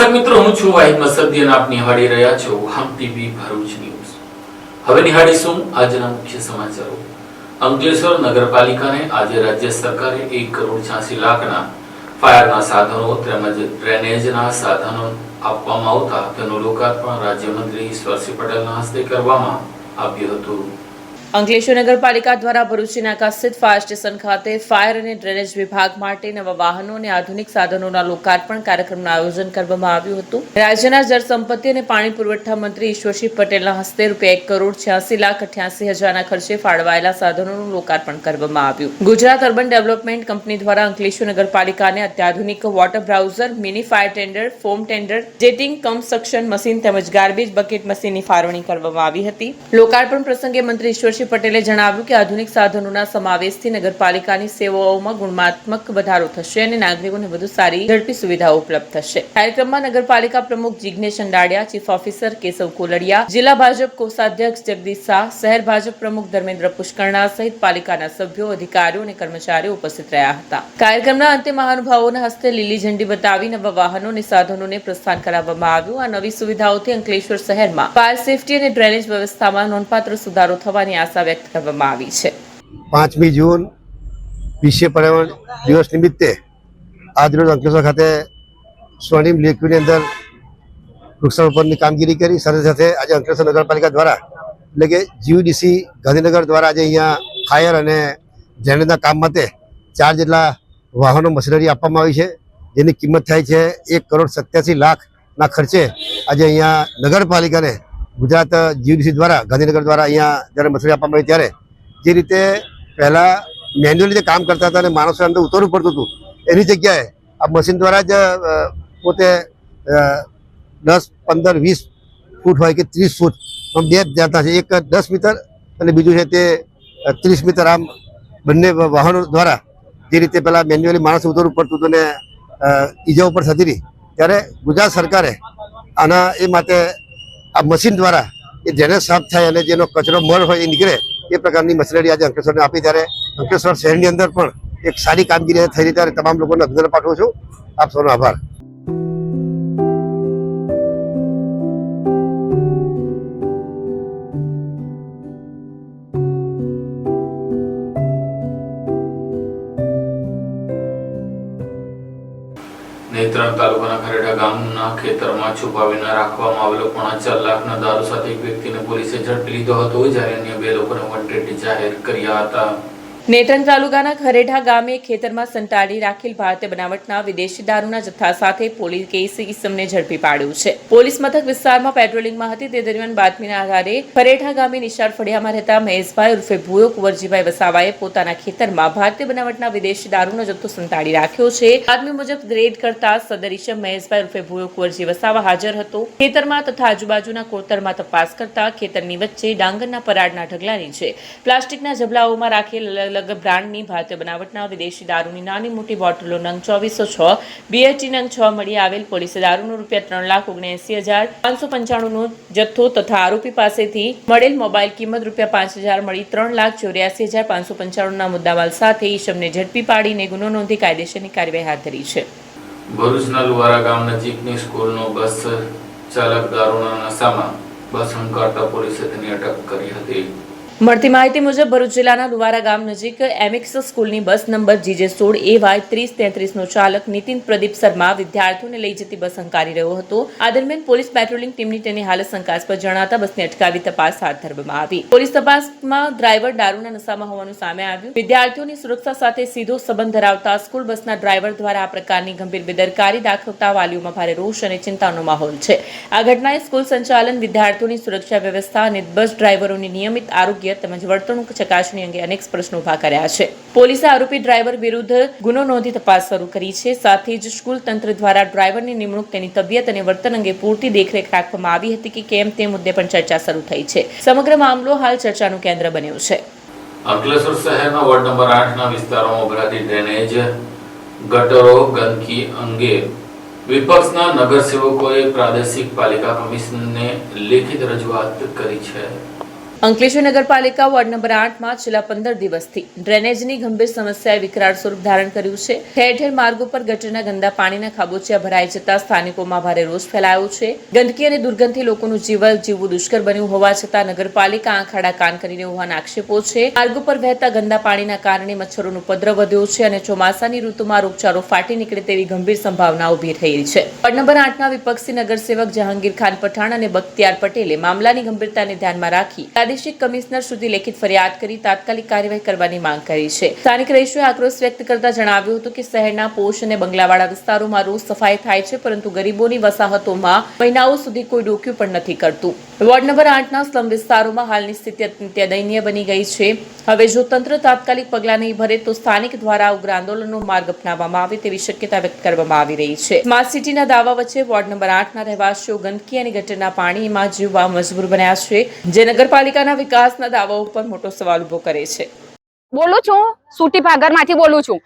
દર્શક મિત્રો, હું છું વાહિદ મસદી અને આપ નિહાળી રહ્યા છો હમ ટીવી ભરૂચ ન્યૂઝ। હવે નિહાળીશું આજના મુખ્ય સમાચારો। અંકલેશ્વર નગરપાલિકાને આજે રાજ્ય સરકારે 1 કરોડ 86 લાખના ફાયરના સાધનો તેમજ ડ્રેનેજના સાધનો આપવામાં આવતા તેનું લોકાર્પણ રાજ્યમંત્રી ઈશ્વરસિંહ પટેલના હસ્તે કરવામાં આવ્યું હતું। અંકલેશ્વર નગરપાલિકા દ્વારા ભરૂચની નાકા સ્થિત ફાયર સ્ટેશન ખાતે ફાયર અને ડ્રેનેજ વિભાગ માટે નવા વાહનો અને આધુનિક સાધનોના લોકાર્પણ કાર્યક્રમનું આયોજન કરવામાં આવ્યું હતું। રાજ્યના જળ સંપત્તિ અને પાણી પુરવઠા મંત્રી ઈશ્વરસિંહ પટેલના હસ્તે રૂપિયા 1 કરોડ 86 લાખ 88 હજારના ખર્ચે ફાળવાયેલા સાધનોનું લોકાર્પણ કરવામાં આવ્યું। ગુજરાત અર્બન ડેવલપમેન્ટ કંપની દ્વારા અંકલેશ્વર નગરપાલિકાને અત્યાધુનિક water browser, mini fire tender, foam tender, jetting cum suction machine તેમજ ગાર્બેજ બકેટ મશીનની ફાળવણી કરવામાં આવી હતી। લોકાર્પણ પ્રસંગે મંત્રી ઈશ્વરસિંહ પટેલે જણાવ્યું કે આધુનિક સાધનોના સમાવેશથી નગરપાલિકાની સેવાઓમાં ગુણાત્મક વધારો થશે અને નાગરિકોને વધુ સારી ઝડપી સુવિધાઓ ઉપલબ્ધ થશે। કાર્યક્રમમાં નગરપાલિકા પ્રમુખ જિગ્નેશ અંડાડિયા, ચીફ ઓફિસર કેશવ કોલડિયા, જિલ્લા ભાજપ કોષાધ્યક્ષ જગદીશ શાહ, શહેર ભાજપ પ્રમુખ ધર્મેન્દ્ર પુષ્કરણા સહિત પાલિકાના સભ્યો, અધિકારીઓ અને કર્મચારીઓ ઉપસ્થિત રહ્યા હતા। કાર્યક્રમના અંતે મહાનુભાવોના હસ્તે લીલી ઝંડી બતાવી નવા વાહનો અને સાધનોને પ્રસ્થાન કરાવવામાં આવ્યું। આ નવી સુવિધાઓથી અંકલેશ્વર શહેરમાં ફાયર સેફટી અને ડ્રેનેજ વ્યવસ્થામાં નોંધપાત્ર સુધારો થવાની આશા વ્યક્ત કરવામાં આવી છે। 5મી જૂન વિશ્વ પર્યાવરણ દિવસ નિમિત્તે આજરોજ અંકલેશ્વર ખાતે સ્વર્ણિમ લેકવ્યુની અંદર વૃક્ષારોપણની કામગીરી કરી। સાથે સાથે આજે અંકલેશ્વર નગરપાલિકા દ્વારા એટલે કે જીયુડીસી ગાંધીનગર દ્વારા આજે અહીંયા ફાયર અને ડ્રેનેજના કામ માટે 4 જેટલા વાહનો મશીનરી આપવામાં આવી છે, જેની કિંમત થાય છે 1 કરોડ 87 લાખના ખર્ચે આજે અહીંયા નગરપાલિકાને ગુજરાત જીયુડીસી દ્વારા ગાંધીનગર દ્વારા અહીંયા જ્યારે મશીનરી આપવામાં આવી ત્યારે જે રીતે પહેલાં મેન્યુઅલી જે કામ કરતા હતા અને માણસો અંદર ઉતરવું પડતું હતું એની જગ્યાએ આ મશીન દ્વારા જ પોતે 10, 15, 20 ફૂટ હોય કે 30 ફૂટ આમ 2 જાતના છે, એક 10 મીટર અને બીજું છે તે 30 મીટર, આમ બંને વાહનો દ્વારા જે રીતે પહેલાં મેન્યુઅલી માણસો ઉતરવું પડતું હતું અને ઈજાઓ પર થતી હતી ત્યારે ગુજરાત સરકારે આના એ માટે આ મશીન દ્વારા એ ડ્રેનેજ સાફ થાય અને જેનો કચરો મળ હોય એ નીકળે એ પ્રકારની મશીનરી આજે અંકલેશ્વરને આપી। ત્યારે અંકલેશ્વર શહેરની અંદર પણ એક સારી કામગીરી થઈ રહી, ત્યારે તમામ લોકોને અભિનંદન પાઠવું છું। આપ સૌનો આભાર। નેત્રંગ તાલુકાના ખરેડા ગામના ખેતરમાં છુપાવીને રાખવામાં આવેલો 4.5 લાખના દારૂ સાથે એક વ્યક્તિને પોલીસે ઝડપી લીધો હતો, જ્યારે અન્ય 2 લોકોને વોન્ટેડ જાહેર કર્યા હતા। નેત્રંગ તાલુકાના ખરેડા ગામે ખેતરમાં સંતાડી રાખેલ ભારતીય બનાવટના વિદેશી દારૂના જથ્થા સાથે પોલીસે ઈસમને ઝડપી પાડ્યું છે। પોલીસ મથક વિસ્તારમાં પેટ્રોલિંગમાં હતી તે દરમિયાન બાતમીના આધારે ખરેડા ગામે નિશાળ ફળિયામાં રહેતા મહેશભાઈ ઉર્ફે ભૂયો કુંવરજીભાઈ વસાવાએ પોતાના ખેતરમાં ભારતીય બનાવટના વિદેશી દારૂનો જથ્થો સંતાડી રાખ્યો છે। બાતમી મુજબ રેડ કરતા સદર ઈસમ મહેશભાઈ ઉર્ફે ભૂયો કુંવરજી વસાવા હાજર હતો। ખેતરમાં તથા આજુબાજુના કોતરમાં તપાસ કરતા ખેતરની વચ્ચે ડાંગરના પરાળના ઢગલા નીચે પ્લાસ્ટિકના જબલાઓમાં રાખેલ અલગ બ્રાન્ડની ભારતીય બનાવટના વિદેશી દારૂની નાની મોટી બોટલો નંગ 2406 BHT નંગ 6 મળી આવેલ। પોલીસે દારૂનો રૂપિયા 3,79,595નો જથ્થો તથા આરોપી પાસેથી મળેલ મોબાઈલ કિંમત રૂપિયા 5,000 મળી 3,84,595ના મુદ્દામાલ સાથે ઈસમને ઝડપી પાડીને ગુનો નોંધી કાયદેસરની કાર્યવાહી હાથ ધરી છે। ભરૂચના લુવારા ગામ નજીકની સ્કૂલનો બસ ચાલક દારૂના નશામાં બસ હંકારતા પોલીસે તેની અટક કરી હતી। મળતી માહિતી મુજબ ભરૂચ જિલ્લાના લુવારા ગામ નજીક એમિક્સ સ્કૂલની બસ નંબર GJ16AY3033નો ચાલક નીતિન પ્રદીપ શર્મા વિદ્યાર્થીઓને લઈ જતી બસ હંકારી રહ્યો હતો। આ દરમિયાન પોલીસ પેટ્રોલિંગ ટીમની તેની હાલત શંકાસ્પદ જણાતા બસને અટકાવી તપાસ હાથ ધરવામાં આવી। પોલીસ તપાસમાં ડ્રાઈવર દારૂના નશામાં હોવાનું સામે આવ્યું। વિદ્યાર્થીઓની સુરક્ષા સાથે સીધો સંબંધ ધરાવતા સ્કૂલ બસના ડ્રાઈવર દ્વારા આ પ્રકારની ગંભીર બેદરકારી દાખવતા વાલીઓમાં ભારે રોષ અને ચિંતાનો માહોલ છે। આ ઘટનાએ સ્કૂલ સંચાલન, વિદ્યાર્થીઓની સુરક્ષા વ્યવસ્થા અને બસ ડ્રાઈવરોની નિયમિત આરોગ્ય તેમજ વર્તણૂક ચકાસણી અંગે અનેક પ્રશ્નો ઉભા કર્યા છે। પોલીસે આરોપી ડ્રાઈવર વિરુદ્ધ ગુનો નોંધી તપાસ શરૂ કરી છે। સાથે જ સ્કૂલ તંત્ર દ્વારા ડ્રાઈવરની નિમણૂક, તેની તબિયત અને વર્તન અંગે પૂરતી દેખરેખ રાખવામાં આવી હતી કે કેમ તે મુદ્દે પણ ચર્ચા શરૂ થઈ છે। સમગ્ર મામલો હાલ ચર્ચાનું કેન્દ્ર બન્યો છે। અંકલેશ્વર શહેરના વોર્ડ નંબર 8ના વિસ્તારોમાં ઉભરાતી ડ્રેનેજ, ગટરો, ગંદકી અંગે વિપક્ષના નગરસેવકોએ પ્રાદેશિક પાલિકા કમિશનરને લેખિત રજૂઆત કરી છે। અંકલેશ્વર નગરપાલિકા વોર્ડ નંબર 8માં છેલ્લા 15 દિવસથી ડ્રેનેજની ગંભીર સમસ્યાએ વિકરાળ સ્વરૂપ ધારણ કર્યું છે. ઠેર ઠેર માર્ગો પર ગટરના ગંદા પાણીના ખાબોચિયા ભરાઈ જતા સ્થાનિકોમાં ભારે રોષ ફેલાયો છે. ગંદકી અને દુર્ગંધથી લોકોનું જીવન જીવવું દુષ્કર બન્યું હોવા છતાં નગરપાલિકા આંખ આડા કાન કરીને હોવાના આક્ષેપો છે. માર્ગો પર વહેતા ગંદા પાણીના કારણે મચ્છરોનો ઉપદ્રવ વધ્યો છે અને ચોમાસાની ઋતુમાં રોગચાળો ફાટી નીકળે તેવી ગંભીર સંભાવના ઊભી થઈ છે. વોર્ડ નંબર 8ના વિપક્ષી નગરસેવક જહાંગીર ખાન પઠાણ અને બખ્તિયાર પટેલે મામલાની ગંભીરતાને ધ્યાનમાં રાખી પ્રાદેશિક કમિશનર સુધી લેખિત ફરિયાદ કરી તાત્કાલિક કાર્યવાહી કરવાની માંગ કરી છે. સ્થાનિક રહીશોએ આક્રોશ વ્યક્ત કરતા જણાવ્યું હતું કે શહેરના પોશ અને બંગલાવાળા વિસ્તારોમાં રોજ સફાઈ થાય છે, પરંતુ ગરીબોની વસાહતોમાં મહિનાઓ સુધી કોઈ ડોક્યું પણ નથી કરતું. વોર્ડ નંબર 8ના સ્લમ વિસ્તારોમાં હાલની સ્થિતિ અત્યંત દયનીય બની ગઈ છે. હવે જો તંત્ર તાત્કાલિક પગલાં નહીં ભરે તો સ્થાનિક દ્વારા ઉગ્ર આંદોલનનો માર્ગ અપનાવવામાં આવે તેવી શક્યતા વ્યક્ત કરવામાં આવી રહી છે. સ્માર્ટ સિટીના દાવા વચ્ચે વોર્ડ નંબર 8ના રહેવાસીઓ ગંદકી અને ગટરના પાણીમાં જીવવા મજબૂર બન્યા છે, જે નગરપાલિકાના વિકાસના દાવાઓ પર મોટો સવાલ ઉભો કરે છે. બોલું છું, સુટી ભાગરમાંથી બોલું છું.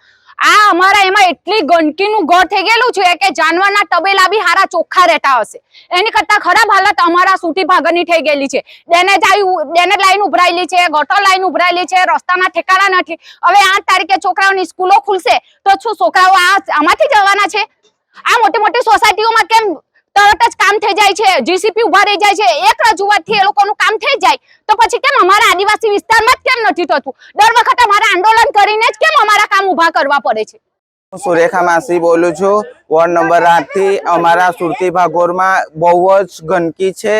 આ અમારા એમાં એટલી ગંદકીનું ઘર થઈ ગયેલું છે કે જાનવરના તબેલા બી હારા ચોખ્ખા રહેતા હશે, એની કરતા ખરાબ હાલત અમારા સુટી ભાગરની થઈ ગયેલી છે. ડેનેજ લાઈન ઉભરાયેલી છે, ગટર લાઈન ઉભરાયેલી છે, રસ્તાના ઠેકાણા નથી. હવે 8 તારીખે છોકરાઓની સ્કૂલો ખુલશે તો શું છોકરાઓ આમાંથી જવાના છે? આ મોટી મોટી સોસાયટીઓમાં કેમ તરત જ કામ થઈ જાય છે, જીસીપી ઉભા રહી જાય છે, એક રજૂઆતથી એ લોકોનું કામ થઈ જાય તો પછી કેમ અમારા આદિવાસી વિસ્તારમાં જ કેમ નથી થતું? દર વખતે અમારે આંદોલન કરીને જ કેમ અમારા કામ ઉભા કરવા પડે છે? હું સુરેખા માસી બોલું છું. વોર્ડ નંબર 8 થી અમારા સુરતી ભાગોળમાં બહુ જ ગંદકી છે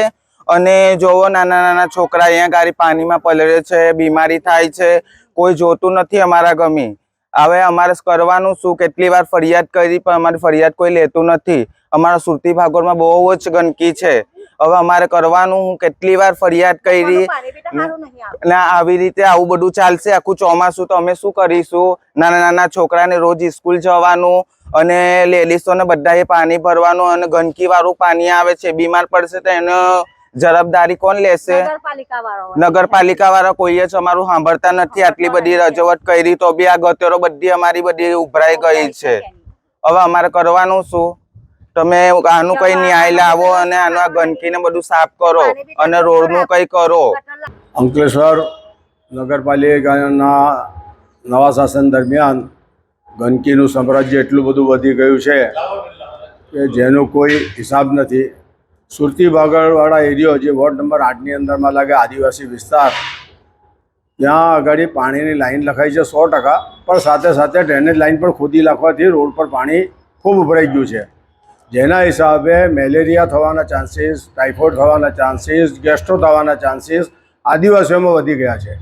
અને જોવો નાના નાના છોકરા અહીંયા ગાડી પાણીમાં પલળે છે, બીમારી થાય છે, કોઈ જોતું નથી અમારા ગમી. હવે અમારે કરવાનું શું? કેટલી વાર ફરિયાદ કરી પણ અમારી ફરિયાદ કોઈ લેતું નથી. અમારા સુરતી ભાગોળમાં બહુ જ ગંદકી છે. હવે અમારે કરવાનું હું કેટલી વાર ફરિયાદ કરી ને આવી રીતે આવું બધું ચાલશે આખું ચોમાસું તો અમે શું કરીશું? નાના નાના છોકરાને રોજ સ્કૂલ જવાનું અને લેડીઝોને બધાએ પાણી ભરવાનું અને ગંદકી વાળું પાણી આવે છે, બીમાર પડશે તો એનો જવાબદારી કોણ લેશે? નગરપાલિકા વાળા કોઈ જ અમારું સાંભળતા નથી. આટલી બધી રજૂઆત કરી તો બી આ ગટરો બધી અમારી બધી ઉભરાઈ ગઈ છે. હવે અમારે કરવાનું શું? તમે આનું કઈ ન્યાય લાવો અને આનું આ ગંદકીને બધું સાફ કરો અને રોડનું કઈ કરો. અંકલેશ્વર નગરપાલિકાના નવા શાસન દરમિયાન ગંદકીનું સામ્રાજ્ય એટલું બધું વધી ગયું છે કે જેનો કોઈ હિસાબ નથી. સુરતી ભાગળવાળા એરિયો જે વોર્ડ નંબર 8ની અંદરમાં લાગે આદિવાસી વિસ્તાર, ત્યાં આગળ પાણીની લાઈન લખાઈ છે 100%, પણ સાથે સાથે ડ્રેનેજ લાઈન પણ ખોદી નાખવાથી રોડ પર પાણી ખૂબ ઉભરાઈ ગયું છે, જેના હિસાબે મેલેરિયા થવાના ચાન્સીસ, ટાઇફોઇડ થવાના ચાન્સીસ, ગેસ્ટ્રો થવાના ચાન્સીસ આદિવાસીઓમાં વધી ગયા છે.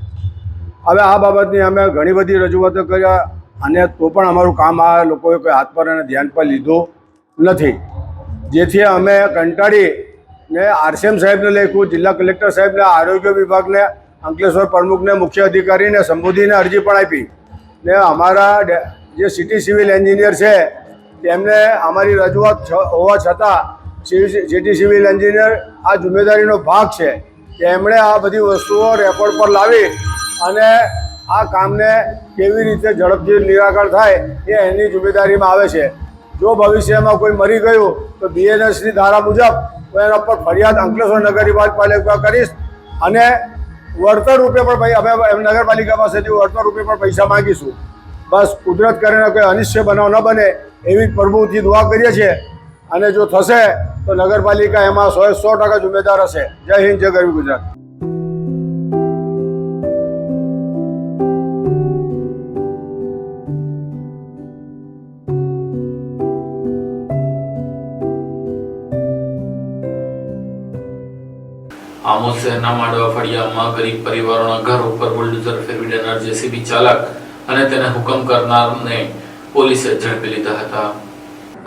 હવે આ બાબતની અમે ઘણી બધી રજૂઆતો કર્યા અને તો પણ અમારું કામ આ લોકોએ કોઈ હાથ પર અને ધ્યાન પર લીધું નથી, જેથી અમે કંટાળીને RCM સાહેબને લખ્યું, જિલ્લા કલેક્ટર સાહેબને, આરોગ્ય વિભાગને, અંકલેશ્વર પ્રમુખને, મુખ્ય અધિકારીને સંબોધીને અરજી પણ આપી ને અમારા જે સિટી સિવિલ એન્જિનિયર છે તેમને અમારી રજૂઆત હોવા છતાં સિટી સિવિલ એન્જિનિયર આ જિમ્મેદારીનો ભાગ છે કે એમણે આ બધી વસ્તુઓ રેકોર્ડ પર લાવી અને આ કામને કેવી રીતે ઝડપથી નિરાકરણ થાય એ એની જિમ્મેદારીમાં આવે છે. જો ભવિષ્યમાં કોઈ મરી ગયું તો BNSની ધારા મુજબ હું એના પર ફરિયાદ અંકલેશ્વર નગરપાલિકા કરીશ અને વળતર રૂપે પણ અમે નગરપાલિકા પાસેથી વળતર રૂપે પણ પૈસા માંગીશું. બસ કુદરત કરીને કોઈ અનિશ્ચય બનાવ ન બને એવી પ્રભુથી દુઆ કરીએ છીએ અને જો થશે તો નગરપાલિકા એમાં 100% જિમ્મેદાર હશે. જય હિન્દ, જય ગરવી ગુજરાત. આમોદ શહેરના માંડવા ફળિયામાં ગરીબ પરિવારોના ઘર ઉપર બુલડોઝર ફેરવી દેનાર JCB ચાલક અને તેને હુકમ કરનારને પોલીસે ઝડપી લીધા હતા.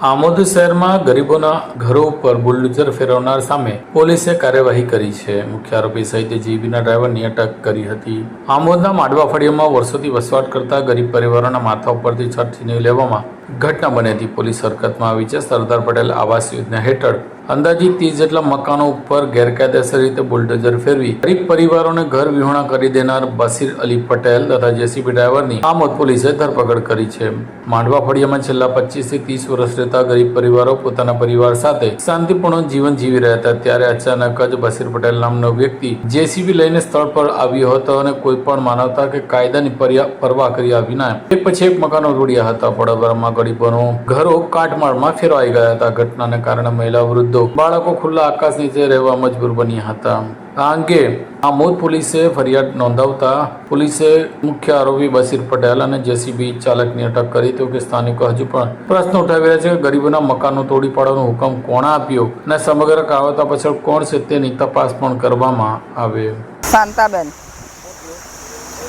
આમોદ શહેરમાં ગરીબોના ઘરો ઉપર બુલડોઝર ફેરવનાર સામે પોલીસે કાર્યવાહી કરી છે. મુખ્ય આરોપી સહિત JCBના ડ્રાઈવરની અટક કરી હતી. આમોદના માંડવા ફળિયામાં વર્ષોથી વસવાટ કરતા ગરીબ પરિવારોના માથા ઉપરથી છત છીનવી લેવામાં ઘટના બની હતી. પોલીસ હરકતમાં આવી છે. સરદાર પટેલ આવાસ યોજના હેઠળ અંદાજિત 30 જેટલા મકાનો ઉપર ગેરકાયદેસર રીતે બુલડોઝર ફેરવી ગરીબ પરિવારોને ઘર વિહોણા કરી દેનાર બશીર અલી પટેલ તથા જેસીબી ડ્રાઈવરની આમોદ પોલીસે ધરપકડ કરી છે. માંડવા ફળિયામાં છેલ્લા 25 થી 30 વર્ષ રહેતા ગરીબ પરિવારો પોતાના પરિવાર સાથે શાંતિપૂર્ણ જીવન જીવી રહ્યા હતા ત્યારે અચાનક જ બશીર પટેલ નામનો વ્યક્તિ જેસીબી લઈને સ્થળ પર આવ્યો હતો અને કોઈ પણ માનવતા કે કાયદાની પરવા કર્યા વિના એક પછી એક મકાનો તોડ્યા હતા. વડોદરામાં ગરીબોનો ઘરો કાટમાળમાં ફેરવાઈ ગયા હતા. ઘટનાને કારણે મહિલા વૃદ્ધો બાળકો ખુલ્લા આકાશ નીચે રહેવા મજબૂર બન્યા હતા. આ અંગે આમોદ પોલીસે ફરિયાદ નોંધાવતા પોલીસે મુખ્ય આરોપી બશીર પટેલ અને જેસીબી ચાલકની અટક કરી તો કે સ્થાનિકો હજુ પણ પ્રશ્ન ઉઠાવી રહ્યા છે કે ગરીબોના મકાનો તોડી પાડવાનો હુકમ કોણે આપ્યો અને સમગ્ર કાવતા પાછળ કોણ છે તેની તપાસ પણ કરવામાં આવે. શાંતાબેન,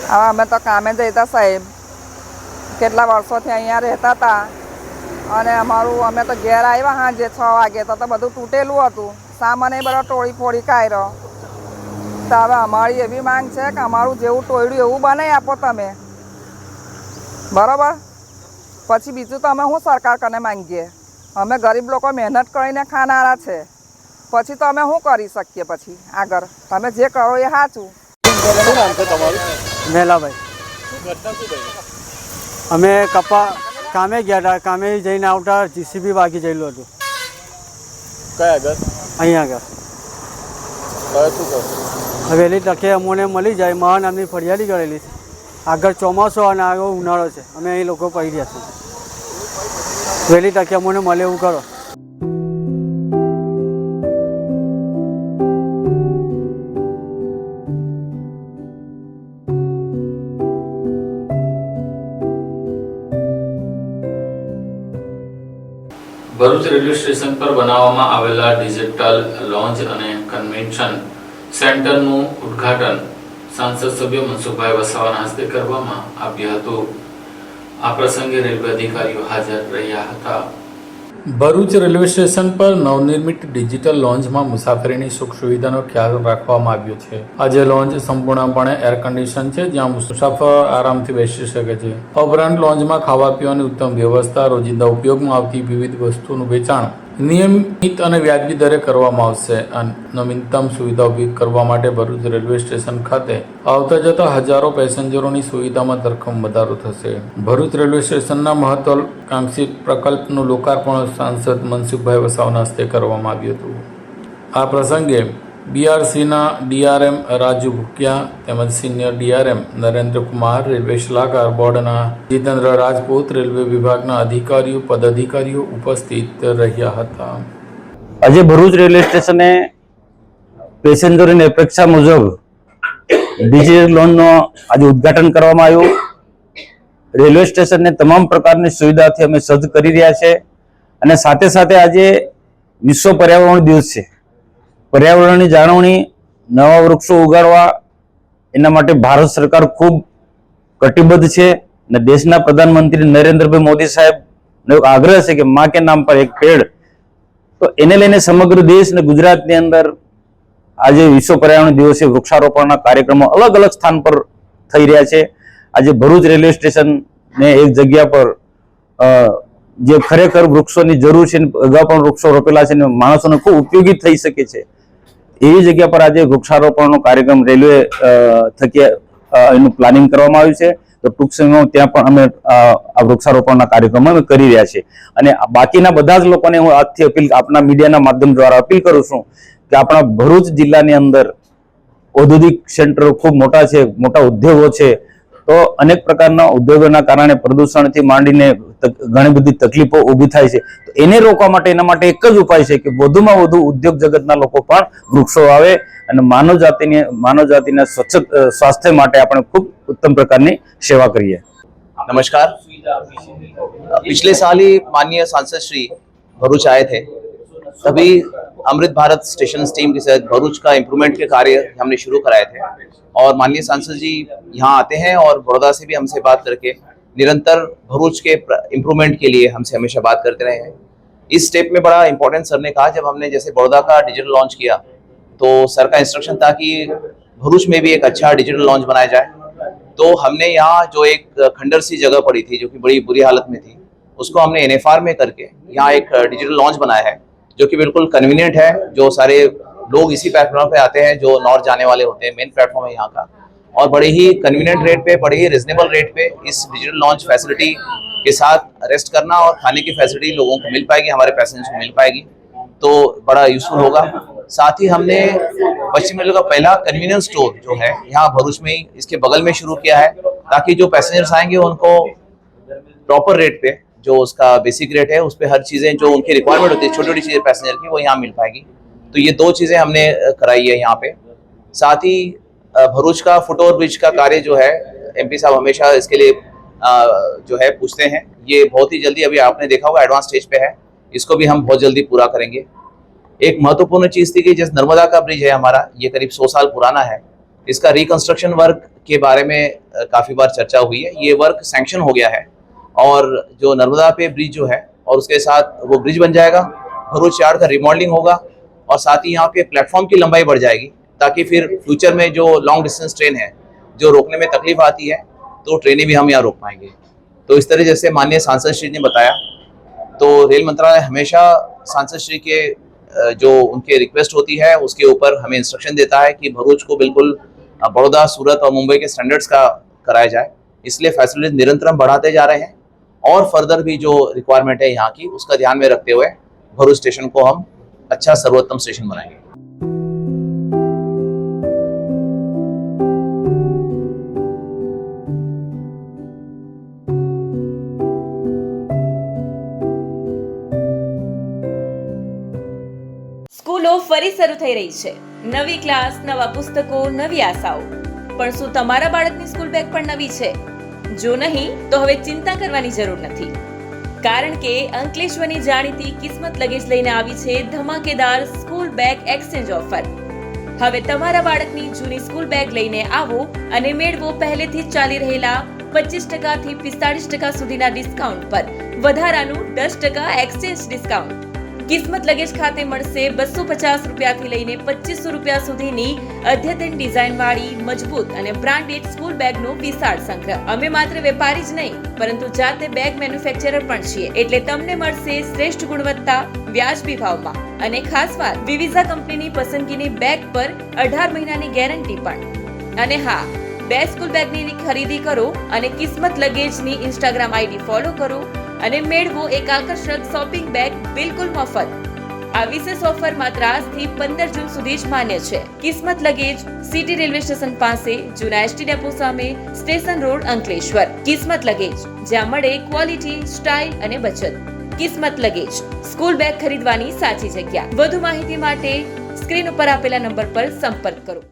હવે અમે તો કામે જતા સાહેબ, કેટલા વર્ષોથી અહીંયા રહેતા હતા અને અમારું અમે તો ઘેર આવ્યા સાંજે 6 વાગે તો બધું તૂટેલું હતું, સામાન એ બધો તોડી ફોડી કાઢ્યો. તો હવે અમારી એવી માંગ છે કે અમારું જેવું તોડ્યું એવું બનાવી આપો તમે, બરાબર. પછી બીજું તો અમે શું સરકાર કને માંગીએ? અમે ગરીબ લોકો મહેનત કરીને ખાનારા છે, પછી તો અમે શું કરી શકીએ? પછી આગળ તમે જે કરો એ સાચું. શું નામ છે તમારું? મેલાભાઈ. અમે કામે ગયા હતા, કામે જઈને આવતા જીસીબી વાગી ગયેલું હતું. કયા આગળ? અહીંયા આગળ. શું કહો? વહેલી તકે અમને મળી જાય. મારા નામની ફરિયાદી કરેલી છે. આગળ ચોમાસો અને આગળ ઉનાળો છે, અમે અહીં લોકો પડી રહ્યા છીએ. વહેલી તકે અમને મળે એવું કરો. ભરૂચ રેલવે સ્ટેશન પર બનાવવામાં આવેલા ડિજિટલ લોન્ચ અને કન્વેન્શન સેન્ટરનું ઉદ્ઘાટન સાંસદ સભ્ય મનસુખભાઈ વસાવાના હસ્તે કરવામાં આવ્યું હતું. આ પ્રસંગે રેલવે અધિકારીઓ હાજર રહ્યા હતા. ભરૂચ રેલવે સ્ટેશન પર નવનિર્મિત ડિજિટલ લોન્જમાં મુસાફરીની સુખ સુવિધાનો ખ્યાલ રાખવામાં આવ્યો છે. આજે લોન્જ સંપૂર્ણપણે એર કન્ડિશન છે, જ્યાં મુસાફર આરામથી બેસી શકે છે. ઉપરાંત લોન્જમાં ખાવા પીવાની ઉત્તમ વ્યવસ્થા, રોજિંદા ઉપયોગમાં આવતી વિવિધ વસ્તુઓનું વેચાણ નિયમિત અને વ્યાજબી દરે કરવામાં આવશે. નવીનતમ સુવિધા ઊભી કરવા માટે ભરૂચ રેલવે સ્ટેશન ખાતે આવતા જતા હજારો પેસેન્જરોની સુવિધામાં ધરખમ વધારો થશે. ભરૂચ રેલવે સ્ટેશનના મહત્વાકાંક્ષી પ્રકલ્પનું લોકાર્પણ સાંસદ મનસુખભાઈ વસાવાના હસ્તે કરવામાં આવ્યું હતું. આ પ્રસંગે બીઆરસીના ડીઆરએમ રાજુ ભુકિયા તેમજ senior DRM Narendra Kumar, railway સલાહકાર બોર્ડના જીતેન્દ્ર રાજપૂત, રેલવે વિભાગના અધિકારીઓ પદાધિકારીઓ ઉપસ્થિત રહ્યા હતા. આજે ભરૂચ રેલવે સ્ટેશને પેસેન્જરોની અપેક્ષા મુજબ ડિજિટલ લોન્જનો આજે ઉદ્ઘાટન કરવામાં આવ્યું. રેલવે સ્ટેશનને તમામ પ્રકારની સુવિધાથી અમે સજ્જ કરી રહ્યા છે અને સાથે સાથે આજે વિશ્વ પર્યાવરણ દિવસ છે. પર્યાવરણની જાળવણી, નવા વૃક્ષો ઉગાડવા એના માટે ભારત સરકાર ખૂબ કટિબદ્ધ છે અને દેશના પ્રધાનમંત્રી નરેન્દ્રભાઈ મોદી સાહેબનો આગ્રહ છે કે માં કે નામ પર એક પેડ. તો એને લઈને સમગ્ર દેશ અને ગુજરાતની અંદર આજે વિશ્વ પર્યાવરણ દિવસે વૃક્ષારોપણના કાર્યક્રમો અલગ અલગ સ્થાન પર થઈ રહ્યા છે. આજે ભરૂચ રેલવે સ્ટેશનને એક જગ્યા પર જે ખરેખર વૃક્ષોની જરૂર છે, અગાઉ પણ વૃક્ષો રોપેલા છે અને માણસોને ખૂબ ઉપયોગી થઈ શકે છે, એવી જગ્યા પર આજે વૃક્ષારોપણનો કાર્યક્રમ રેલવે થકી એનું પ્લાનિંગ કરવામાં આવ્યું છે. તો ટૂંક સમયમાં ત્યાં પણ અમે આ વૃક્ષારોપણના કાર્યક્રમો અમે કરી રહ્યા છીએ. અને બાકીના બધા જ લોકોને હું આજથી આપણા મીડિયાના માધ્યમ દ્વારા અપીલ કરું છું કે આપણા ભરૂચ જિલ્લાની અંદર ઔદ્યોગિક સેન્ટરો ખૂબ મોટા છે, મોટા ઉદ્યોગો છે. તો અનેક પ્રકારના ઉદ્યોગોના કારણે પ્રદૂષણથી માંડીને ઘણી બધી તકલીફો ઊભી થાય છે. તો એને રોકવા માટે એના માટે એક જ ઉપાય છે કે વધુમાં વધુ ઉદ્યોગ જગતના લોકો પણ વૃક્ષો આવે અને માનવ જાતિના સ્વાસ્થ્ય માટે આપણે ખૂબ उत्तम प्रकार सेवा करिए. नमस्कार. पिछले साल ही माननीय सांसद श्री भरूच आए थे, तभी अमृत भारत स्टेशन स्कीम के तहत भरूच का इम्प्रूवमेंट के कार्य हमने शुरू कराए थे और माननीय सांसद जी यहाँ आते हैं और बड़ौदा से भी हमसे बात करके निरंतर भरूच के इम्प्रूवमेंट के लिए हमसे हमेशा बात करते रहे हैं. इस स्टेप में बड़ा इंपॉर्टेंट सर ने कहा, जब हमने जैसे बड़ौदा का डिजिटल लॉन्च किया तो सर का इंस्ट्रक्शन था कि भरूच में भी एक अच्छा डिजिटल लॉन्च बनाया जाए. तो हमने यहाँ जो एक खंडर सी जगह पड़ी थी जो कि बड़ी बुरी हालत में थी, उसको हमने NFR में करके यहाँ एक डिजिटल लॉन्च बनाया है. जो कि बिल्कुल कन्वीनियंट है। जो सारे लोग इसी प्लेटफॉर्म पे आते हैं जो नॉर्थ जाने वाले होते हैं, मेन प्लेटफॉर्म है यहाँ का, और बड़े ही कन्वीनियंट रेट पे, बड़े ही रिजनेबल रेट पे इस डिजिटल लॉन्च फैसिलिटी के साथ रेस्ट करना और खाने की फैसिलिटी लोगों को मिल पाएगी, हमारे पैसेंजर्स को मिल पाएगी, तो बड़ा यूजफुल होगा। साथ ही हमने पश्चिम रेलवे का पहला कन्वीनियंस स्टोर जो है यहाँ भरूच में ही इसके बगल में शुरू किया है, ताकि जो पैसेंजर्स आएंगे उनको प्रॉपर रेट पे, जो उसका बेसिक रेट है, उस पर हर चीजें जो उनकी रिक्वायरमेंट होती है, छोटी छोटी चीजें पैसेंजर की, वो यहाँ मिल पाएगी। तो ये 2 चीजें हमने कराई है यहाँ पे। साथ ही भरूच का फुटओवर ब्रिज का कार्य जो है, MP साहब हमेशा इसके लिए जो है पूछते हैं, ये बहुत ही जल्दी, अभी आपने देखा होगा एडवांस स्टेज पे है, इसको भी हम बहुत जल्दी पूरा करेंगे। एक महत्वपूर्ण चीज थी कि जैसे नर्मदा का ब्रिज है हमारा, ये करीब 100 साल पुराना है, इसका रिकंस्ट्रक्शन वर्क के बारे में काफी बार चर्चा हुई है। ये वर्क सैंक्शन हो गया है और जो नर्मदा पे ब्रिज जो है और उसके साथ वो ब्रिज बन जाएगा, भरूच यार्ड का रिमॉडलिंग होगा और साथ ही यहाँ पे प्लेटफॉर्म की लंबाई बढ़ जाएगी, ताकि फिर फ्यूचर में जो लॉन्ग डिस्टेंस ट्रेन है जो रोकने में तकलीफ आती है, तो ट्रेनें भी हम यहाँ रोक पाएंगे। तो इस तरह जैसे माननीय सांसद श्री ने बताया, तो रेल मंत्रालय हमेशा सांसद श्री के जो उनके रिक्वेस्ट होती है उसके ऊपर हमें इंस्ट्रक्शन देता है कि भरूच को बिल्कुल बड़ौदा, सूरत और मुंबई के स्टैंडर्ड्स का कराया जाए। इसलिए फैसिलिटीज निरंतर हम बढ़ाते जा रहे हैं और फर्दर भी जो रिक्वायरमेंट है यहाँ की, उसका ध्यान में रखते हुए भरूच स्टेशन को हम अच्छा सर्वोत्तम स्टेशन बनाएंगे। સ્કૂલો ફરી શરૂ થઈ રહી છે। નવી ક્લાસ, નવા પુસ્તકો, નવી આશાઓ। પણ શું તમારા બાળકની સ્કૂલ બેગ પણ નવી છે? જો નહીં તો હવે ચિંતા કરવાની જરૂર નથી, કારણ કે અંકલેશ્વરની જાણીતી કિસ્મત લગેજ લઈને આવી છે ધમાકેદાર સ્કૂલ બેગ એક્સચેન્જ ઓફર। હવે તમારા બાળકની જૂની સ્કૂલ બેગ લઈને આવો અને મેળવો પહેલેથી જ ચાલી રહેલા 25% થી 45% સુધીના ડિસ્કાઉન્ટ પર વધારાનું 10% એક્સચેન્જ ડિસ્કાઉન્ટ। કિસ્મત લગેજ ખાતે મળશે 250 રૂપિયાથી લઈને 2500 રૂપિયા સુધીની અદ્યતન ડિઝાઇન વાળી મજબૂત અને બ્રાન્ડેડ સ્કૂલ બેગનો વિશાળ સંગ્રહ। અમે માત્ર વેપારી જ નહીં, પરંતુ જાતે બેગ મેન્યુફેક્ચરર પણ છીએ, એટલે તમને મળશે શ્રેષ્ઠ ગુણવત્તા, વ્યાજબી ભાવમાં અને ખાસ વાત, વિવિઝા કંપનીની પસંદગીની બેગ પર 18 મહિનાની ગેરંટી પણ। અને હા, 2 સ્કૂલ બેગની ખરીદી કરો અને કિસ્મત લગેજની ઇન્સ્ટાગ્રામ ID ફોલો કરો અને મેળવો એક આકર્ષક શોપિંગ બેગ બિલકુલ મફત। આ વિશેષ ઓફર માત્ર આજથી 15 જૂન સુધી જ માન્ય છે। કિસ્મત લગેજ, સિટી રેલવે સ્ટેશન પાસે, જૂના ST ડેપો સામે, સ્ટેશન રોડ, અંકલેશ્વર। કિસ્મત લગેજ, જ્યાં મળે ક્વોલિટી, સ્ટાઇલ અને બચત। કિસ્મત લગેજ, સ્કૂલ બેગ ખરીદવાની સાચી જગ્યા। વધુ માહિતી માટે સ્ક્રીન ઉપર આપેલા નંબર પર સંપર્ક કરો।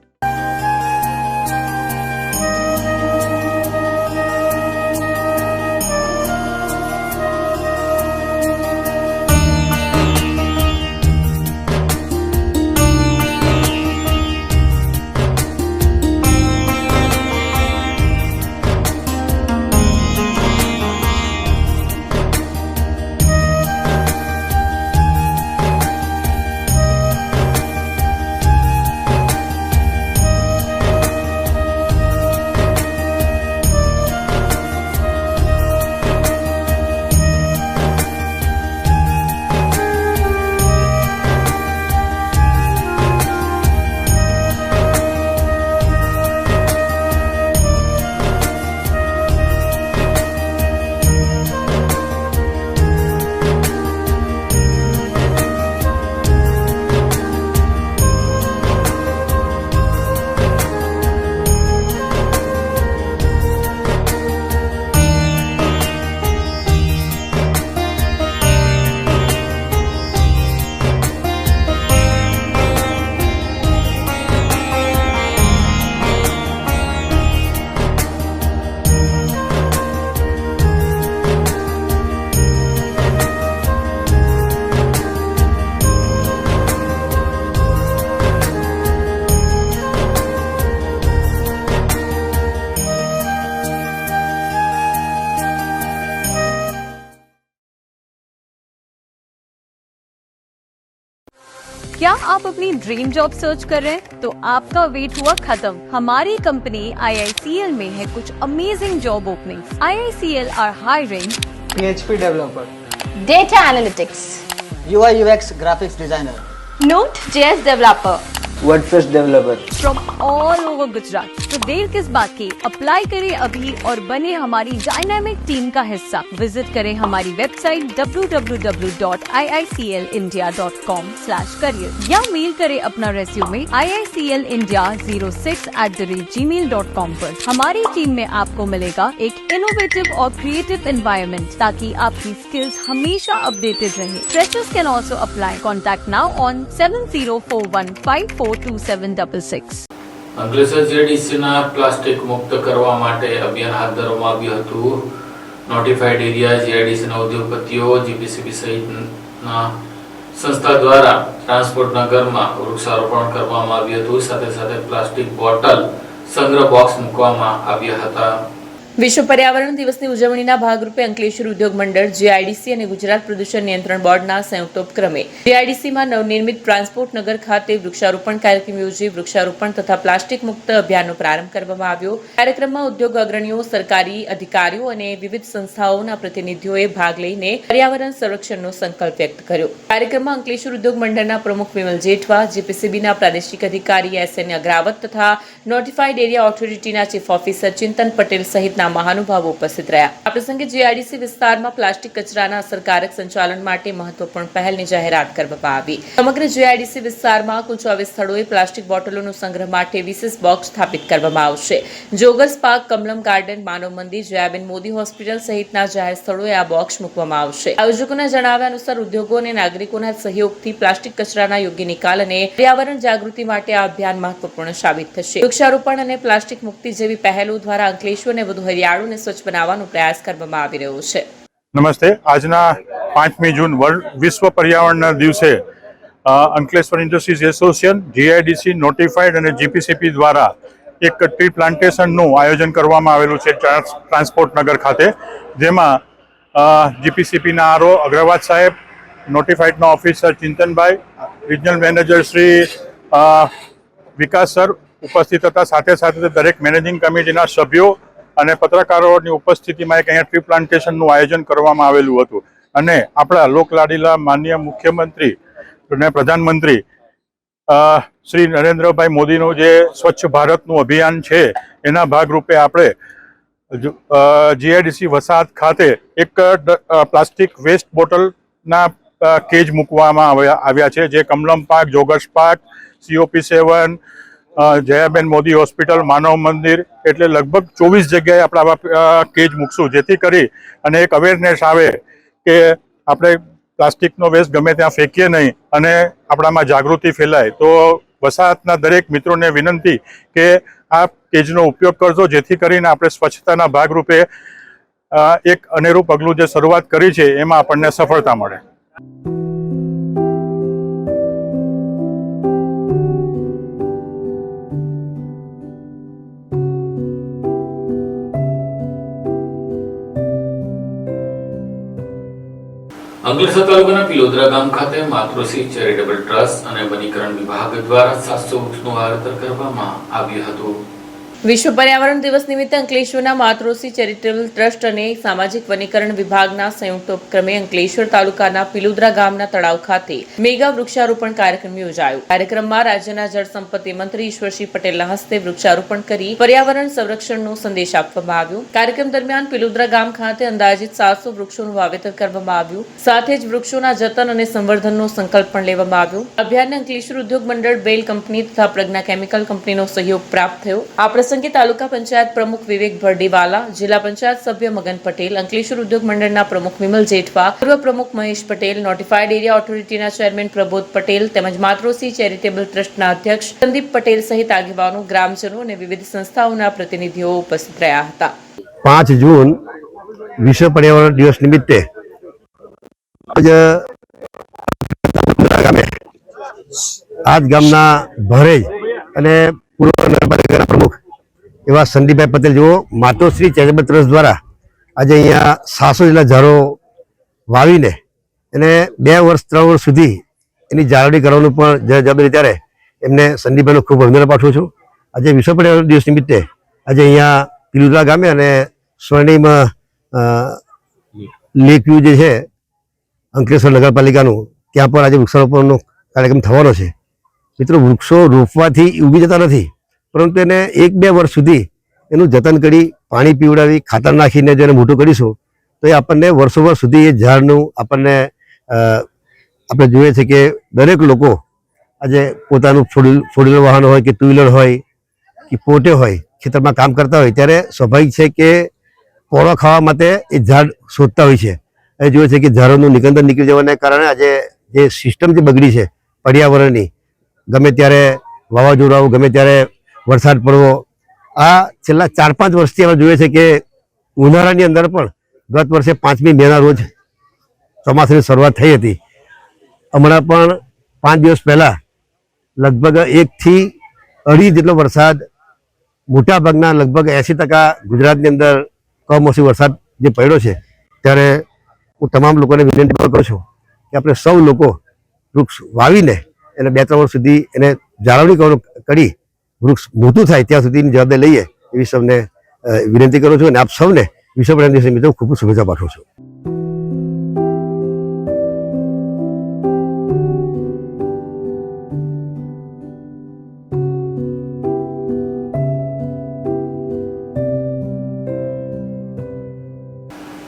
क्या आप अपनी ड्रीम जॉब सर्च कर रहे हैं? तो आपका वेट हुआ खत्म। हमारी कंपनी IICL में है कुछ amazing job openings. IICL are hiring PHP developer, Data Analytics, UI UX graphics designer, Node.js developer WordPress developer. from all over Gujarat. तो देर किस बात की, अप्लाई करें अभी और बने हमारी डायनामिक टीम का हिस्सा। विजिट करें हमारी वेबसाइट www.iiclindia.com/career या मेल करें अपना रेज्यूमे iiclindia06@gmail.com पर। हमारी टीम में आपको मिलेगा एक इनोवेटिव और क्रिएटिव एनवायरनमेंट ताकि आपकी स्किल्स हमेशा अपडेटेड रहे। Freshers can also apply. Contact now on 7041542766. Ankleshwar જીઆઈડીસીના પ્લાસ્ટિક મુક્ત કરવા માટે અભિયાન હાથ ધરવામાં આવ્યું હતું. નોટિફાઈડ એરિયા જીઆઈડીસીના ઉદ્યોગપતિઓ જીપીસીબી સહિતના સંસ્થા દ્વારા ટ્રાન્સપોર્ટ નગરમાં વૃક્ષારોપણ કરવામાં આવ્યું હતું. સાથે સાથે પ્લાસ્ટિક બોટલ સંગ્રહ બોક્સ મૂકવામાં આવ્યા હતા. વિશ્વ પર્યાવરણ દિવસની ઉજવણીના ભાગરૂપે અંકલેશ્વર ઉદ્યોગ મંડળ જીઆઈડીસી અને ગુજરાત પ્રદૂષણ નિયંત્રણ બોર્ડના સંયુક્ત ઉપક્રમે જીઆઈડીસીમાં નવનિર્મિત ટ્રાન્સપોર્ટ નગર ખાતે વૃક્ષારોપણ કાર્યક્રમ યોજી વૃક્ષારોપણ તથા પ્લાસ્ટિક મુક્ત અભિયાનનો પ્રારંભ કરવામાં આવ્યો. કાર્યક્રમમાં ઉદ્યોગ અગ્રણીઓ, સરકારી અધિકારીઓ અને વિવિધ સંસ્થાઓના પ્રતિનિધિઓએ ભાગ લઈને પર્યાવરણ સંરક્ષણનો સંકલ્પ વ્યક્ત કર્યો. કાર્યક્રમમાં અંકલેશ્વર ઉદ્યોગ મંડળના પ્રમુખ વિમલ જેઠવા, જીપીસીબીના પ્રાદેશિક અધિકારી એસએન અગ્રાવત તથા નોટિફાઈડ એરિયા ઓથોરિટીના ચીફ ઓફિસર ચિંતન પટેલ સહિતના મહાનુભાવો ઉપસ્થિત રહ્યા. આ પ્રસંગે જીઆઈડીસી વિસ્તારમાં પ્લાસ્ટિક કચરાના અસરકારક સંચાલન માટે મહત્વપૂર્ણ પહેલની જાહેરાત કરવામાં આવી. સમગ્ર જીઆઈડીસી વિસ્તારમાં કુલ 24 સ્થળોએ પ્લાસ્ટિક બોટલોનો સંગ્રહ માટે 20 બોક્સ સ્થાપિત કરવામાં આવશે. જોગર્સ પાર્ક, કમલમ ગાર્ડન, માનવ મંદિર, જયાબેન મોદી હોસ્પિટલ સહિતના જાહેર સ્થળોએ આ બોક્સ મૂકવામાં આવશે. આયોજકોના જણાવ્યા અનુસાર ઉદ્યોગો અને નાગરિકોના સહયોગથી પ્લાસ્ટિક કચરાના યોગ્ય નિકાલ અને પર્યાવરણ જાગૃતિ માટે આ અભિયાન મહત્વપૂર્ણ સાબિત થશે. વૃક્ષારોપણ અને પ્લાસ્ટિક મુક્તિ જેવી પહેલો દ્વારા અંકલેશ્વરને વધુ હરિયાળું અને સ્વચ્છ બનાવવાનો પ્રયાસ કરવામાં આવી રહ્યો છે. નમસ્તે. આજના 5મી જૂન વિશ્વ પર્યાવરણના દિવસે Ankleshwar industries association, GIDC, notified અને જીપીસીપી દ્વારા એક ટ્રી પ્લાન્ટેશનનું આયોજન કરવામાં આવેલું છે ટ્રાન્સપોર્ટ નગર ખાતે, જેમાં જીપીસીપીના આરઓ અગ્રવાલ સાહેબ, નોટિફાઈડના ઓફિસર ચિંતનભાઈ, રિજનલ મેનેજર શ્રી વિકાસ સર ઉપસ્થિત હતા. સાથે સાથે દરેક મેનેજિંગ કમિટીના સભ્યો અને પત્રકારોની ઉપસ્થિતિમાં એક અહીંયા ટ્રી પ્લાન્ટેશનનું આયોજન કરવામાં આવેલું હતું. અને આપણા લોકલાડીલા માનનીય મુખ્યમંત્રી અને પ્રધાનમંત્રી શ્રી નરેન્દ્રભાઈ મોદીનું જે સ્વચ્છ ભારતનું અભિયાન છે એના ભાગરૂપે આપણે જીઆઈડીસી વસાહત ખાતે એક પ્લાસ્ટિક વેસ્ટ બોટલના કેજ મૂકવામાં આવ્યા છે, જે Kamalam park, joggers park, COP7, Jayaben Modi hospital, Manav Mandir, એટલે લગભગ 24 જગ્યાએ આપણે આવા કેજ મૂકશું, જેથી કરી અને એક અવેરનેસ આવે કે આપણે પ્લાસ્ટિકનો વેસ્ટ ગમે ત્યાં ફેંકીએ નહીં અને આપણામાં જાગૃતિ ફેલાય. તો વસાહતના દરેક મિત્રોને વિનંતી કે આ કેજનો ઉપયોગ કરજો, જેથી કરીને આપણે સ્વચ્છતાના ભાગરૂપે એક અનેરું પગલું જે શરૂઆત કરી છે એમાં આપણને સફળતા મળે. અંકલેશ્વર તાલુકાના પિલોદરા ગામ ખાતે માતૃશ્રી ચેરિટેબલ ટ્રસ્ટ અને વનીકરણ વિભાગ દ્વારા 700 વૃક્ષનું વાવેતર કરવામાં આવ્યું હતું. વિશ્વ પર્યાવરણ દિવસ નિમિત્તે અંકલેશ્વરના માતૃશ્રી ચેરિટેબલ ટ્રસ્ટ અને સામાજિક વનીકરણ વિભાગના સંયુક્ત ઉપક્રમે અંકલેશ્વર તાલુકાના પિલોદરા ગામના તળાવ ખાતે મેગા વૃક્ષારોપણ કાર્યક્રમ યોજાયો. કાર્યક્રમમાં રાજ્યના જળ સંપત્તિ મંત્રી ઈશ્વરસિંહ પટેલના હસ્તે વૃક્ષારોપણ કરી પર્યાવરણ સંરક્ષણનો સંદેશ આપવામાં આવ્યો. કાર્યક્રમ દરમિયાન પિલોદરા ગામ ખાતે અંદાજિત 700 વૃક્ષોનું વાવેતર કરવામાં આવ્યું. સાથે જ વૃક્ષોના જતન અને સંવર્ધનનો સંકલ્પ પણ લેવામાં આવ્યો. અભિયાનને અંકલેશ્વર ઉદ્યોગ મંડળ, બેલ કંપની તથા પ્રજ્ઞા કેમિકલ કંપનીનો સહયોગ પ્રાપ્ત થયો. આ પ્રસંગે તાલુકા પંચાયત પ્રમુખ વિવેક ભરડીવાલા, જિલ્લા પંચાયત સભ્ય મગન પટેલ, અંકલેશ્વર ઉદ્યોગ મંડળના પ્રમુખ વિમલ જેઠવા, પૂર્વ પ્રમુખ મહેશ પટેલ, નોટિફાઈડ એરિયા ઓથોરિટીના ચેરમેન પ્રબોધ પટેલ તેમજ માતૃશ્રી ચેરિટેબલ ટ્રસ્ટના અધ્યક્ષ સંદીપ પટેલ સહિત આગેવાનો, ગ્રામજનો અને વિવિધ સંસ્થાઓના પ્રતિનિધિઓ ઉપસ્થિત રહ્યા હતા. 5 જૂન વિશ્વ પર્યાવરણ દિવસ નિમિત્તે આજ ગામના ભરેજ અને પૂર્વ નગરપાલિકાના પ્રમુખ એવા સંદીપભાઈ પટેલ જેઓ માતૃશ્રી ચેરિટેબલ ટ્રસ્ટ દ્વારા આજે અહીંયા 700 જેટલા ઝાડો વાવીને એને 2 વર્ષ 3 વર્ષ સુધી એની જાળવણી કરવાનું પણ જવાબદારી, ત્યારે એમને સંદીપભાઈનો ખૂબ અભિનંદન પાઠવું છું. આજે વિશ્વ પર્યાવરણ દિવસ નિમિત્તે આજે અહીંયા પિલોદરા ગામે અને સ્વર્ણિમ લેક વ્યૂ જે છે અંકલેશ્વર નગરપાલિકાનું, ત્યાં પણ આજે વૃક્ષારોપણનો કાર્યક્રમ થવાનો છે. મિત્રો, વૃક્ષો રોપવાથી ઉગી જતા નથી, પરંતુ એને 1-2 વર્ષ સુધી એનું જતન કરી, પાણી પીવડાવી, ખાતર નાખીને જો એને મોટું કરીશું તો એ આપણને વર્ષો વર્ષ સુધી એ ઝાડનું આપણને આપણે જોઈએ છે કે દરેક લોકો આજે પોતાનું ફોર વ્હીલર વાહન હોય કે 2 વ્હીલર હોય કે પોતે હોય ખેતરમાં કામ કરતા હોય ત્યારે સ્વાભાવિક છે કે પોળો ખાવા માટે એ ઝાડ શોધતા હોય છે. એ જોઈએ છે કે ઝાડોનું નિકંદન નીકળી જવાને કારણે આજે જે સિસ્ટમ જે બગડી છે પર્યાવરણની, ગમે ત્યારે વાવાઝોડું આવું, ગમે ત્યારે વરસાદ પડવો, આ છેલ્લા 4-5 વર્ષથી અમે જોઈએ છે કે ઉનાળાની અંદર પણ ગત વર્ષે 5મી મેના રોજ ચોમાસાની શરૂઆત થઈ હતી. હમણાં પણ 5 દિવસ પહેલાં લગભગ 1 થી 2.5 જેટલો વરસાદ, મોટાભાગના લગભગ 80% ગુજરાતની અંદર કમોસમી વરસાદ જે પડ્યો છે. ત્યારે હું તમામ લોકોને વિનંતી કરું છું કે આપણે સૌ લોકો વૃક્ષ વાવીને એને 2-3 વર્ષ સુધી એને જાળવણી કરી વૃક્ષ મોટું થાય ત્યાં સુધીની જવાબદારી લઈએ એવી સૌને વિનંતી કરું છું. અને આપ સૌને વિશ્વ પર્યાવરણ દિવસ નિમિત્તે ખૂબ ખૂબ શુભેચ્છા પાઠવું છું.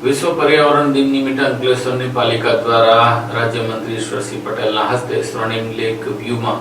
વિશ્વ પર્યાવરણ દિન નિમિત્તે અંકલેશ્વરની પાલિકા દ્વારા રાજ્યમંત્રી ઈશ્વરસિંહ પટેલના હસ્તે સ્વર્ણિમ લેક વ્યૂમાં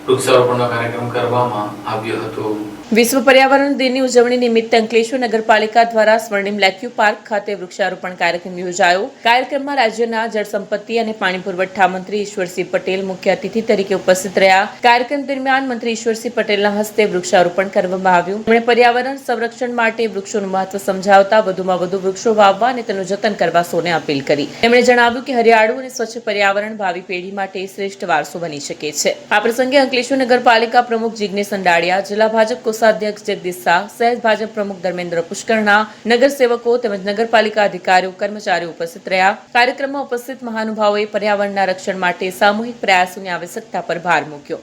વૃક્ષારોપણનો કાર્યક્રમ કરવામાં આવ્યો હતો. વિશ્વ પર્યાવરણ દિનની ઉજવણી નિમિત્તે અંકલેશ્વર નગરપાલિકા દ્વારા સ્વર્ણિમ લેક પાર્ક ખાતે વૃક્ષારોપણ કાર્યક્રમ યોજાયો. કાર્યક્રમમાં રાજ્યના જળસંપત્તિ અને પાણી પુરવઠા મંત્રી ઈશ્વરસિંહ પટેલ મુખ્ય અતિથિ તરીકે ઉપસ્થિત રહ્યા. કાર્યક્રમ દરમિયાન મંત્રી ઈશ્વરસિંહ પટેલના હસ્તે વૃક્ષારોપણ કરવામાં આવ્યું. તેમણે પર્યાવરણ સંરક્ષણ માટે વૃક્ષોનું મહત્વ સમજાવતા વધુમાં વધુ વૃક્ષો વાવવા અને તેનું જતન કરવા સૌને અપીલ કરી. તેમણે જણાવ્યું કે હરિયાળું અને સ્વચ્છ પર્યાવરણ ભાવિ પેઢી માટે શ્રેષ્ઠ વારસો બની શકે છે. આ પ્રસંગે અંકલેશ્વર નગરપાલિકા પ્રમુખ જિગ્નેશ અંડાડિયા, જિલ્લા ભાજપ કોષાધ્યક્ષ જગદીશ શાહ, શહેર ભાજપ પ્રમુખ ધર્મેન્દ્ર પુષ્કરણા, નગરસેવકો તેમજ નગરપાલિકા અધિકારીઓ, કર્મચારીઓ ઉપસ્થિત રહ્યા. કાર્યક્રમમાં ઉપસ્થિત મહાનુભાવોએ પર્યાવરણના રક્ષણ માટે સામૂહિક પ્રયાસોની આવશ્યકતા પર ભાર મૂક્યો.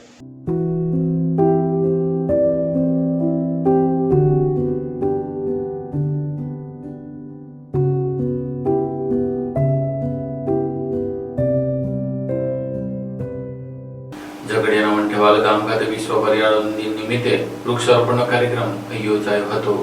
ઝઘડિયાના વંઠેવાલ ગામ ખાતે વિશ્વ પર્યાવરણ દિન નિમિત્તે વૃક્ષારોપણનો કાર્યક્રમ યોજાયો હતો.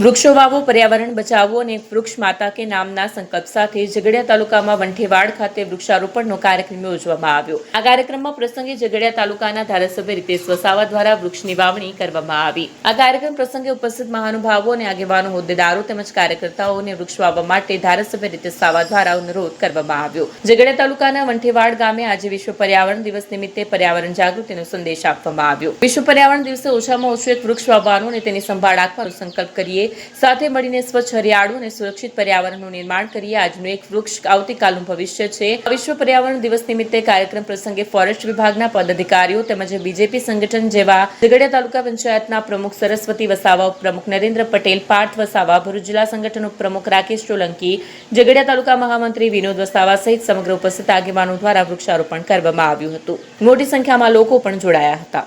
વૃક્ષો વાવો, પર્યાવરણ બચાવો અને વૃક્ષ માતા કે નામના સંકલ્પ સાથે ઝઘડિયા તાલુકામાં વંઠેવાડ ખાતે વૃક્ષારોપણનો કાર્યક્રમ યોજવામાં આવ્યો. આ કાર્યક્રમમાં પ્રસંગે ઝઘડિયા તાલુકાના ધારાસભ્ય રીતેશ વસાવા દ્વારા વૃક્ષની વાવણી કરવામાં આવી. આ કાર્યક્રમ પ્રસંગે ઉપસ્થિત મહાનુભાવો અને આગેવાનો, હોદ્દેદારો તેમજ કાર્યકર્તાઓને વૃક્ષ વાવવા માટે ધારાસભ્ય રીતેશ વસાવા દ્વારા અનુરોધ કરવામાં આવ્યો. ઝઘડિયા તાલુકાના વંઠેવાડ ગામે આજે વિશ્વ પર્યાવરણ દિવસ નિમિત્તે પર્યાવરણ જાગૃતિનો સંદેશ આપવામાં આવ્યો. વિશ્વ પર્યાવરણ દિવસે ઓછામાં ઓછું એક વૃક્ષ વાવવાનો અને તેની સંભાળ રાખવાનો સંકલ્પ કરીએ. સાથે મળીને સ્વચ્છ, હરિયાળું અને સુરક્ષિત પર્યાવરણનું નિર્માણ કરીએ. આજનું એક વૃક્ષ આવતીકાલનું ભવિષ્ય છે. વિશ્વ પર્યાવરણ દિવસ નિમિત્તે કાર્યક્રમ પ્રસંગે ફોરેસ્ટ વિભાગના પદાધિકારીઓ તેમજ બીજેપી સંગઠન જેવા ઝઘડિયા તાલુકા પંચાયતના પ્રમુખ સરસ્વતી વસાવા, ઉપપ્રમુખ નરેન્દ્ર પટેલ, પાર્થ વસાવા, ભરૂચ જિલ્લા સંગઠન ઉપપ્રમુખ રાકેશ સોલંકી, ઝઘડિયા તાલુકા મહામંત્રી વિનોદ વસાવા સહિત સમગ્ર ઉપસ્થિત આગેવાનો દ્વારા વૃક્ષારોપણ કરવામાં આવ્યું હતું. મોટી સંખ્યામાં લોકો પણ જોડાયા હતા.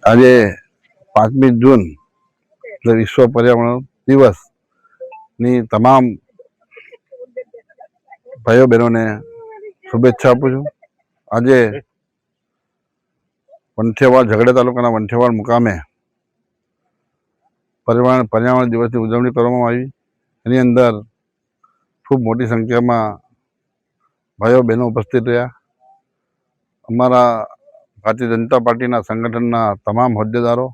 આજે 5મી જૂન એટલે વિશ્વ પર્યાવરણ દિવસની તમામ ભાઈઓ બહેનોને શુભેચ્છા આપું છું. આજે વંઠેવાડ, ઝઘડિયા તાલુકાના વંઠેવાડ મુકામે પર્યાવરણ દિવસની ઉજવણી કરવામાં આવી. એની અંદર ખૂબ મોટી સંખ્યામાં ભાઈઓ બહેનો ઉપસ્થિત રહ્યા. અમારા ભારતીય જનતા પાર્ટીના સંગઠનના તમામ હોદ્દેદારો,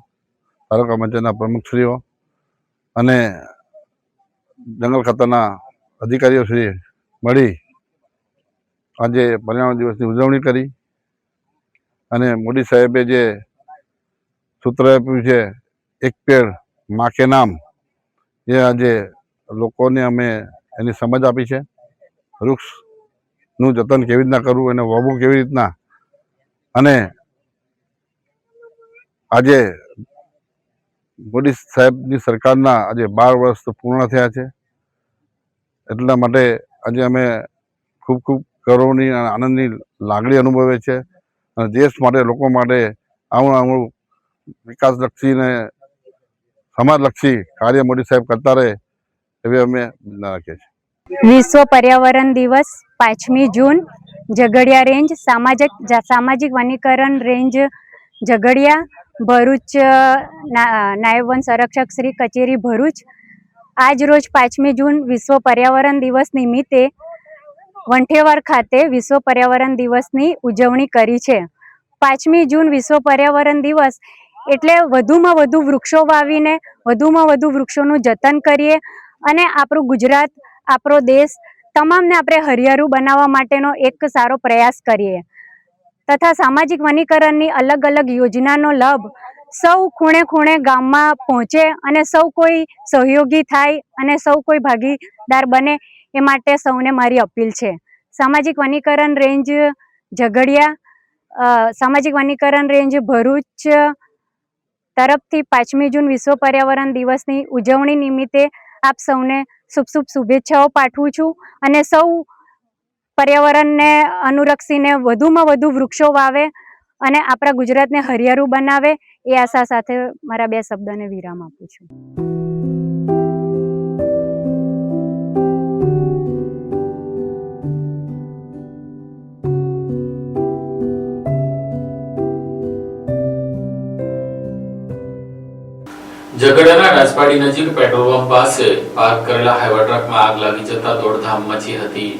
તાલુકા પંચાયતના પ્રમુખશ્રીઓ અને જંગલ ખાતાના અધિકારીઓ શ્રી મળી આજે પર્યાવરણ દિવસની ઉજવણી કરી. અને મોદી સાહેબે જે સૂત્ર આપ્યું છે, એક પેડ માં કે નામ, એ આજે લોકોને અમે એની સમજ આપી છે. વૃક્ષનું જતન કેવી રીતના કરવું, એને વાવવું કેવી રીતના. અને આજે મોદી સાહેબની સરકારના આજે 12 વર્ષ પૂર્ણ થયા છે. એટલા માટે આજે અમે ખૂબ ખૂબ ગૌરવની અને આનંદની લાગણી અનુભવીએ છીએ. અને દેશ માટે, લોકો માટે આવું વિકાસલક્ષી અને સમાજલક્ષી કાર્ય મોદી સાહેબ કરતા રહે એવી અમે રાખીએ છીએ. વિશ્વ પર્યાવરણ દિવસ 5મી જૂન ઝઘડિયા રેન્જ સામાજિક વનીકરણ રેન્જ ઝઘડિયા ભરૂચ નાયબ વન સંરક્ષક શ્રી કચેરી ભરૂચ આજ રોજ 5મી જૂન વિશ્વ પર્યાવરણ દિવસ નિમિત્તે વંઠેવાર ખાતે વિશ્વ પર્યાવરણ દિવસની ઉજવણી કરી છે. 5મી જૂન વિશ્વ પર્યાવરણ દિવસ એટલે વધુમાં વધુ વૃક્ષો વાવીને વધુમાં વધુ વૃક્ષોનું જતન કરીએ અને આપણું ગુજરાત, આપણો દેશ તમામને આપણે હરિયાળું બનાવવા માટેનો એક સારો પ્રયાસ કરીએ તથા સામાજિક વનીકરણની અલગ અલગ યોજનાનો લાભ સૌ ખૂણે ખૂણે ગામમાં પહોંચે અને સૌ કોઈ સહયોગી થાય અને સૌ કોઈ ભાગીદાર બને એ માટે સૌને મારી અપીલ છે. સામાજિક વનીકરણ રેન્જ ઝઘડિયા, સામાજિક વનીકરણ રેન્જ ભરૂચ તરફથી 5મી જૂન વિશ્વ પર્યાવરણ દિવસની ઉજવણી નિમિત્તે આપ સૌને શુભેચ્છાઓ પાઠવું છું અને સૌ પર્યાવરણને અનુરક્ષીને વધુમાં વધુ વૃક્ષો વાવે અને આપણા ગુજરાતને હરિયાળું બનાવે એ આશા સાથે મારા 2 શબ્દોને વિરામ આપું છું. ઝઘડિયાના રાજપાડી નજીક પેટ્રોલ પંપ પાસે પાર્ક કરેલા હાઈવા ટ્રકમાં આગ લાગી જતા દોડધામ મચી હતી.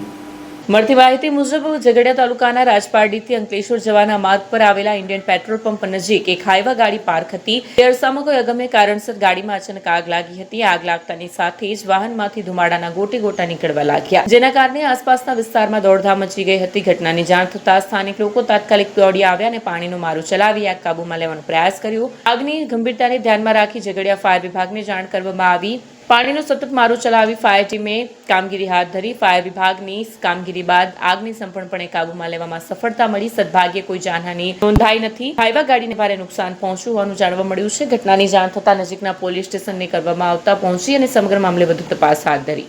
મળતી માહિતી મુજબ ઝઘડિયા તાલુકાના રાજપારડીથી અંકલેશ્વર જવાના માર્ગ પર આવેલા ઇન્ડિયન પેટ્રોલ પંપ નજીક એક હાઈવા ગાડી પાર્ક હતી. તે અરસામાં કોઈ અગમ્ય કારણસર ગાડીમાં અચાનક આગ લાગી હતી. આગ લાગતાની સાથે જ વાહનમાંથી ધુમાડાના ગોટા નીકળવા લાગ્યા, જેના કારણે આસપાસના વિસ્તારમાં દોડધામ મચી ગઈ હતી. ઘટનાની જાણ થતાં સ્થાનિક લોકો તાત્કાલિક દોડી આવ્યા અને પાણીનો મારો ચલાવી આગ કાબૂમાં લેવાનો પ્રયાસ કર્યો. આગની ગંભીરતાને ધ્યાનમાં રાખી ઝઘડિયા ફાયર વિભાગને જાણ કરવામાં આવી. પાણીનો સતત મારો ચલાવી ફાયર ટીમે કામગીરી હાથ ધરી. ફાયર વિભાગની કામગીરી બાદ આગને સંપૂર્ણપણે કાબૂમાં લેવામાં સફળતા મળી. સદભાગ્યે કોઈ જાનહાની નોંધાઈ નથી. હાઈવા ગાડીને ભારે નુકસાન પહોંચ્યું હોવાનું જાણવા મળ્યું છે. ઘટનાની જાણ થતાં નજીકના પોલીસ સ્ટેશનને કરવામાં આવતા પહોંચી અને સમગ્ર મામલે વધુ તપાસ હાથ ધરી.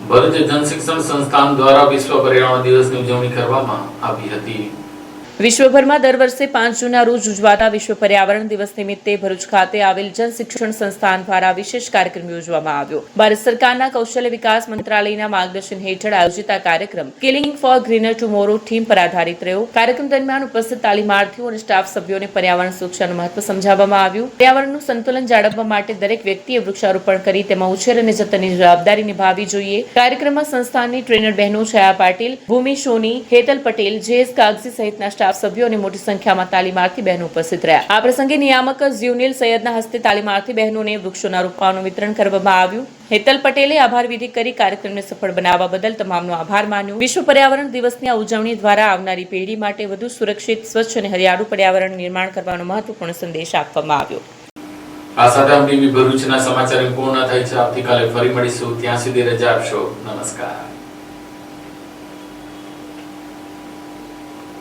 ભરૂચ જનશિક્ષણ સંસ્થાન દ્વારા વિશ્વ પર્યાવરણ દિવસની ઉજવણી કરવામાં આવી હતી. વિશ્વભરમાં દર વર્ષે 5 જૂનના રોજ ઉજવાતા વિશ્વ પર્યાવરણ દિવસ નિમિત્તે ભરૂચ ખાતે આવેલ જન શિક્ષણ સંસ્થાન દ્વારા વિશેષ કાર્યક્રમ યોજવામાં આવ્યો. ભારત સરકારના કૌશલ્ય વિકાસ મંત્રાલયના માર્ગદર્શન હેઠળ આયોજિત આ કાર્યક્રમ skilling for greener tomorrow theme પર આધારિત રહ્યો. કાર્યક્રમ દરમિયાન ઉપસ્થિત તાલીમાર્થીઓ અને સ્ટાફ સભ્યોને પર્યાવરણ સુરક્ષાનું મહત્વ સમજાવવામાં આવ્યું. પર્યાવરણનું સંતુલન જાળવવા માટે દરેક વ્યક્તિએ વૃક્ષારોપણ કરી તેમાં ઉછેર અને જતનની જવાબદારી નિભાવવી જોઈએ. કાર્યક્રમમાં સંસ્થાનની ટ્રેનર બહેનો છાયા પાટીલ, ભૂમિ સોની, હેતલ પટેલ, જેએસ કાગઝી સહિતના સ્ટાફ સભ્યો અને મોટી સંખ્યામાં તાલીમાર્થી બહેનો ઉપસ્થિત રહ્યા. આ પ્રસંગે નિયામક ઝ્યુનિલ સૈયદના હસ્તે તાલીમાર્થી બહેનોને વૃક્ષોના રોપવાનું વિતરણ કરવામાં આવ્યું. હેતલ પટેલે આભાર વિધિ કરી કાર્યક્રમને સફળ બનાવવા બદલ તમામનો આભાર માન્યો. વિશ્વ પર્યાવરણ દિવસની આ ઉજવણી દ્વારા આવનારી પેઢી માટે વધુ સુરક્ષિત, સ્વચ્છ અને હરિયાળું પર્યાવરણ નિર્માણ કરવાનો મહત્વપૂર્ણ સંદેશ આપવામાં આવ્યો. આ સાથે અમે ભરૂચના સમાચાર પૂર્ણ થાય છે. આવતીકાલે ફરી મળીશું. ત્યાં સુધી રજા આપશો. નમસ્કાર.